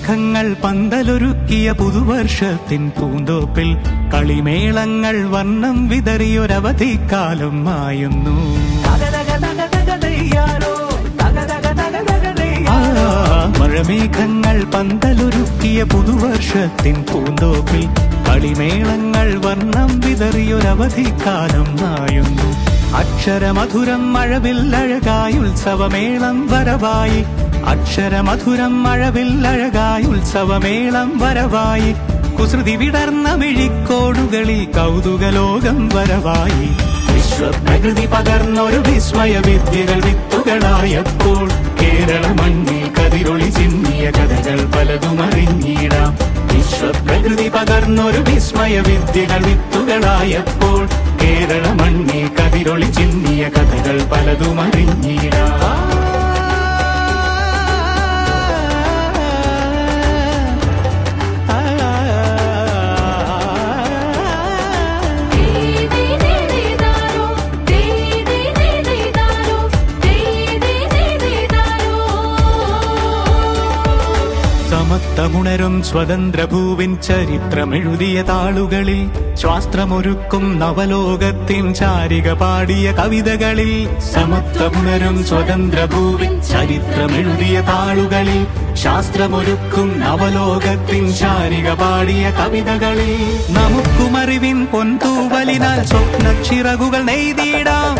വർണ്ണമേഘങ്ങൾ പന്തലൊരുക്കിയ പുതുവർഷത്തിൻ പൂന്തോപ്പിൽ കളിമേളങ്ങൾ വർണ്ണം വിതറിയൊരവധിക്കാലം മായുന്നു. മഴമേഘങ്ങൾ പന്തലൊരുക്കിയ പുതുവർഷത്തിൻ പൂന്തോപ്പിൽ കളിമേളങ്ങൾ വർണ്ണം വിതറിയൊരവധിക്കാലം മായുന്നു. അക്ഷരമധുരം മഴവില്ലഴകായി ഉത്സവമേളം വരവായി, അക്ഷരമധുരം മഴവില്ലഴകായി ഉത്സവമേളം വരവായി, കുസൃതി വിടർന്ന മിഴിക്കോടുകളിൽ കൗതുകലോകം വരവായി. വിശ്വപ്രകൃതി പകർന്നൊരു വിസ്മയ വിദ്യകൾ വിത്തുകളായപ്പോൾ കേരള മണ്ണിൽ കതിരൊളി ചിന്നിയ കഥകൾ പലതും അറിഞ്ഞിടാം. വിശ്വപ്രകൃതി പകർന്നൊരു വിസ്മയ വിദ്യകൾ വിത്തുകളായപ്പോൾ കേരള മണ്ണിൽ കതിരൊളി ചിന്നിയ കഥകൾ പലതും അറിഞ്ഞിടാം. സമത്വമുണരും സ്വതന്ത്രഭൂവിൻ ചരിത്രമെഴുതിയ താളുകളിൽ, ശാസ്ത്രമൊരുക്കും നവലോകത്തിൻ ചാരിക പാടിയ കവിതകളിൽ, സമത്വമുണരും സ്വതന്ത്രഭൂവിൻ ചരിത്രമെഴുതിയ താളുകളിൽ, ശാസ്ത്രമൊരുക്കും നവലോകത്തിൻ ചാരിക പാടിയ കവിതകളിൽ, നമുക്കുമറിവിൻ പൊൻതൂവലിനാൽ സ്വപ്നച്ചിറകുകൾ നെയ്തിടാം.